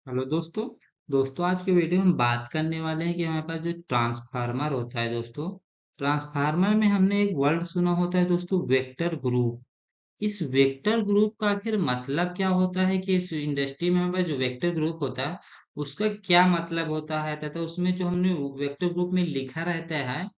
Hello दोस्तों। आज के वीडियो में हम बात करने वाले हैं कि हमारे पास जो ट्रांसफार्मर होता है दोस्तों। ट्रांसफार्मर में हमने एक वर्ड सुना होता है दोस्तों, वेक्टर ग्रुप। इस वेक्टर ग्रुप का आखिर मतलब क्या होता है कि इस इंडस्ट्री में हमारे पास जो वेक्टर ग्रुप होता है उसका क्या मतलब होता है, तथा उसमें जो हमने वेक्टर ग्रुप में लिखा रहता है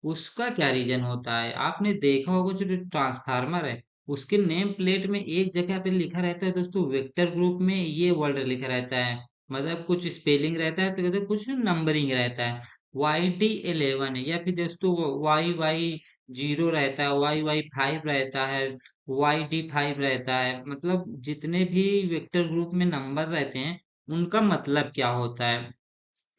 उसका क्या रीजन होता है। आपने देखा होगा जो जो ट्रांसफार्मर है उसके नेम प्लेट में एक जगह पे लिखा रहता है दोस्तों, वेक्टर ग्रुप में ये वर्ड लिखा रहता है। मतलब कुछ स्पेलिंग रहता है तो कहते कुछ नंबरिंग रहता है। YD11 है या फिर दोस्तों YY0 रहता है, YY5 रहता है, YD5 रहता है। मतलब जितने भी वेक्टर ग्रुप में नंबर रहते हैं उनका मतलब क्या होता है।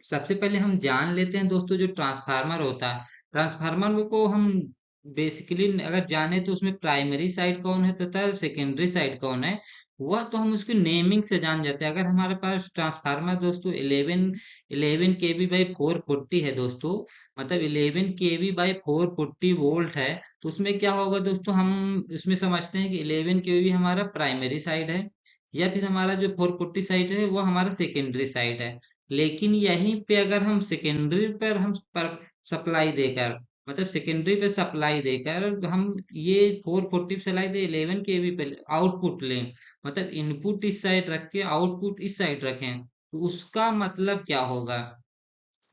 सबसे पहले हम जान लेते हैं दोस्तों जो ट्रांसफार्मर होता है। ट्रांसफार्मर को हम बेसिकली अगर जाने तो उसमें प्राइमरी साइड कौन है तथा सेकेंडरी साइड कौन है, वह तो हम उसकी नेमिंग से जान जाते हैं। अगर हमारे पास ट्रांसफार्मर दोस्तों 11 kV/440 है दोस्तों, मतलब 11 kV/440 वोल्ट है, तो उसमें क्या होगा दोस्तों, हम इसमें समझते हैं कि 11 kV हमारा प्राइमरी साइड है या फिर हमारा जो 440 साइड है वो हमारा सेकेंडरी साइड है। लेकिन यहीं पे अगर हम सेकेंडरी पर हम पर सप्लाई देकर, मतलब सेकेंडरी पे सप्लाई देकर हम ये 440 सप्लाई दे 11 kV पे आउटपुट लें, मतलब इनपुट इस साइड रख के आउटपुट इस साइड रखें, तो उसका मतलब क्या होगा।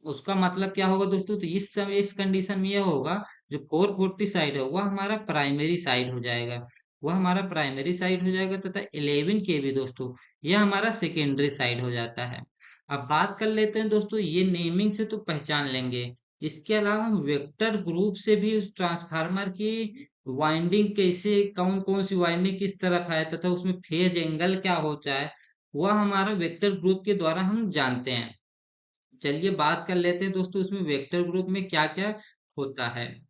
दोस्तों, तो इस समय इस कंडीशन में यह होगा, जो 440 साइड है वह हमारा प्राइमरी साइड हो जाएगा। तथा 11 kV दोस्तों यह हमारा सेकेंडरी साइड हो जाता है। अब बात कर लेते हैं दोस्तों, ये नेमिंग से तो पहचान लेंगे, इसके अलावा हम वेक्टर ग्रुप से भी उस ट्रांसफार्मर की वाइंडिंग कैसे, कौन कौन सी वाइंडिंग किस तरफ है तथा उसमें फेज एंगल क्या होता है, वह हमारा वेक्टर ग्रुप के द्वारा हम जानते हैं। चलिए बात कर लेते हैं दोस्तों इसमें वेक्टर ग्रुप में क्या क्या होता है।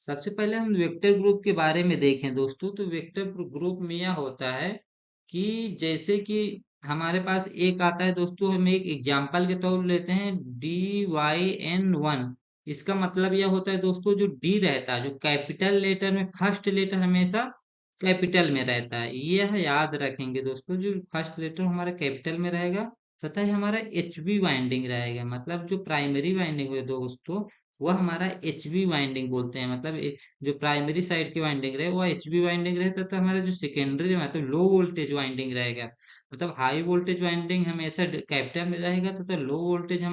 सबसे पहले हम वेक्टर ग्रुप के बारे में देखें दोस्तों, तो वेक्टर ग्रुप में यह होता है कि जैसे कि हमारे पास एक आता है दोस्तों, हम एक एग्जांपल के तौर लेते हैं DYN1। इसका मतलब यह होता है दोस्तों, जो डी रहता है, जो कैपिटल लेटर में फर्स्ट लेटर हमेशा कैपिटल में रहता है, यह याद रखेंगे दोस्तों। जो फर्स्ट लेटर हमारा कैपिटल में रहेगा तथा ये हमारा HV वाइंडिंग रहेगा, मतलब जो प्राइमरी वाइंडिंग है दोस्तों वह हमारा HV वाइंडिंग बोलते हैं। मतलब जो प्राइमरी साइड की वाइंडिंग रहे वह HV वाइंडिंग रहे, तथा हमारा जो सेकेंडरी मतलब लो वोल्टेज वाइंडिंग रहेगा, मतलब हाई वोल्टेज वाइंडिंग हमेशा कैपिटल में रहेगा, तथा लो वोल्टेज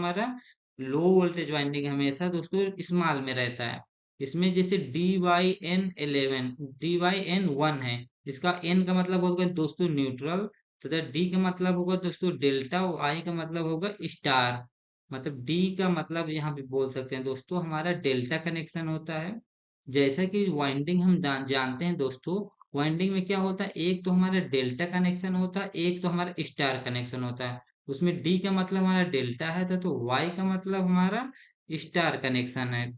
वाइंडिंग हमेशा दोस्तों स्मॉल में रहता है। इसमें जैसे DYN1 है, इसका एन का मतलब होगा दोस्तों न्यूट्रल, तथा डी का मतलब होगा दोस्तों डेल्टा, वाई का मतलब होगा स्टार। मतलब डी का मतलब यहाँ पे बोल सकते हैं दोस्तों हमारा डेल्टा कनेक्शन होता है। जैसा कि वाइंडिंग हम जानते हैं दोस्तों, वाइंडिंग में क्या होता है, एक तो हमारा डेल्टा कनेक्शन होता है, एक तो हमारा स्टार कनेक्शन होता है। उसमें डी का मतलब हमारा डेल्टा है, तो वाई का मतलब हमारा स्टार कनेक्शन है।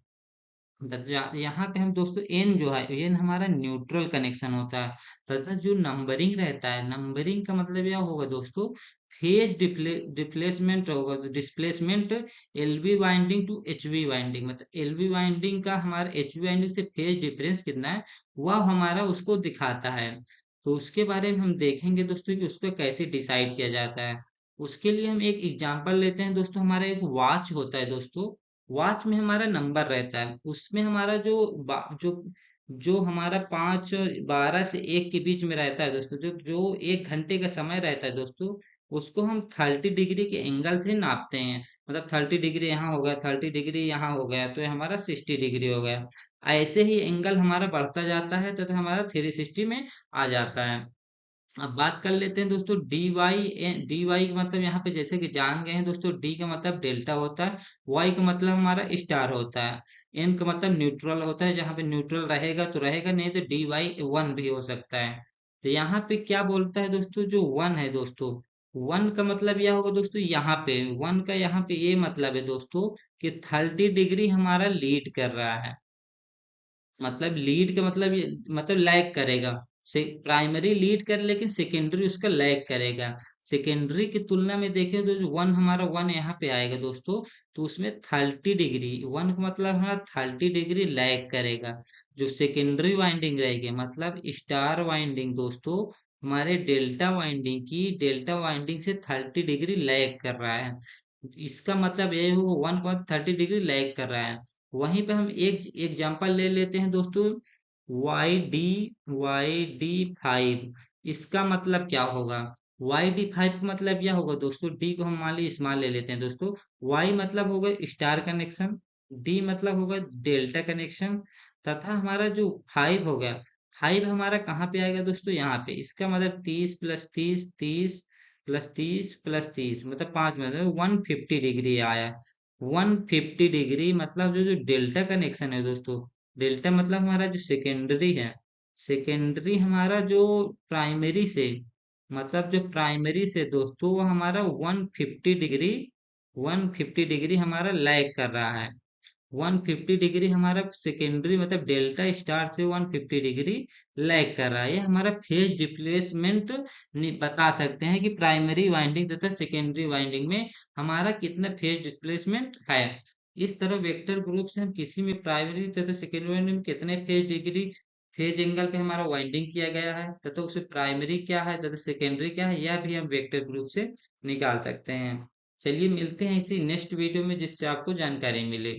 यहाँ पे हम दोस्तों एन जो है, एन हमारा न्यूट्रल कनेक्शन होता है। तथा जो नंबरिंग रहता है, नंबरिंग का मतलब यह होगा दोस्तों, फेज डिप्लेसमेंट होगा, displacement LV winding to HV winding, मतलब एलवी वाइंडिंग का हमारा एचवी वाइंडिंग से फेज डिफरेंस कितना है वह हमारा उसको दिखाता है। तो उसके बारे में हम देखेंगे दोस्तों कि उसको कैसे डिसाइड किया जाता है। उसके लिए हम एक एग्जांपल लेते हैं दोस्तों, हमारा एक वॉच होता है दोस्तों। वॉच में हमारा नंबर रहता है, उसमें हमारा जो जो हमारा 5 12 से 1 के बीच में रहता है दोस्तों, जो जो 1 घंटे का समय रहता है दोस्तों, उसको हम 30 डिग्री के एंगल से नापते हैं। मतलब 30 डिग्री यहाँ हो गया, 30 डिग्री यहाँ हो गया, तो ये हमारा 60 डिग्री हो गया। ऐसे ही एंगल हमारा बढ़ता जाता है तथा हमारा 360 में आ जाता है। अब बात कर लेते हैं दोस्तों डी वाई का मतलब यहाँ पे जैसे कि जान गए हैं दोस्तों, डी का मतलब डेल्टा होता है, वाई का मतलब हमारा स्टार होता है, एन का मतलब न्यूट्रल होता है, जहाँ पे न्यूट्रल रहेगा तो रहेगा, नहीं तो DY1 भी हो सकता है। तो यहाँ पे क्या बोलता है दोस्तों, जो वन है दोस्तों, वन का मतलब यह होगा दोस्तों, यहाँ पे वन का यहाँ पे ये मतलब है दोस्तों कि 30 डिग्री हमारा लीड कर रहा है। मतलब लीड का मतलब ये मतलब लैग करेगा, से प्राइमरी लीड कर लेकिन सेकेंडरी उसका लैग करेगा। सेकेंडरी की तुलना में देखें तो जो वन हमारा वन यहाँ पे आएगा दोस्तों, तो उसमें 30 डिग्री, वन का मतलब हमारा 30 डिग्री लैग करेगा। जो सेकेंडरी वाइंडिंग रहेगी मतलब स्टार वाइंडिंग दोस्तों, हमारे डेल्टा वाइंडिंग से 30 डिग्री लैग कर रहा है। इसका मतलब ये होगा 1.30 डिग्री लैग कर रहा है। वहीं पे हम एक एग्जांपल ले लेते हैं दोस्तों, YD5। इसका मतलब क्या होगा? YD5 का मतलब क्या होगा दोस्तों? डी को हम मान ली स्मॉल ले लेते हैं दोस्तों। Y मतलब होगा स्टार कनेक्शन, डी मतलब होगा डेल्टा कनेक्शन, तथा हमारा जो 5 हो गया, 5 हमारा कहाँ पे आएगा दोस्तों? यहाँ पे। इसका मतलब 30 + 30, 30 + 30 + 30 मतलब 5 मतलब 150 डिग्री आया। 150 डिग्री मतलब जो जो डेल्टा कनेक्शन है दोस्तों, डेल्टा मतलब हमारा जो सेकेंडरी है, सेकेंडरी हमारा जो प्राइमरी से, मतलब जो प्राइमरी से दोस्तों वो हमारा 150 डिग्री, 150 डिग्री हमारा लैग कर रहा है। 150 डिग्री हमारा सेकेंडरी मतलब डेल्टा स्टार से 150 डिग्री लैग कर रहा है। ये हमारा फेज डिस्प्लेसमेंट बता सकते हैं कि प्राइमरी वाइंडिंग तथा सेकेंडरी वाइंडिंग में हमारा कितना फेज डिस्प्लेसमेंट है। इस तरह वेक्टर ग्रुप से हम किसी में प्राइमरी तथा सेकेंडरी वाइंडिंग में कितने फेज डिग्री, फेज एंगल पे हमारा वाइंडिंग किया गया है तथा उसमें प्राइमरी क्या है तथा सेकेंडरी क्या है, यह भी हम वेक्टर ग्रुप से निकाल सकते हैं। चलिए मिलते हैं इसी नेक्स्ट वीडियो में जिससे आपको जानकारी मिले।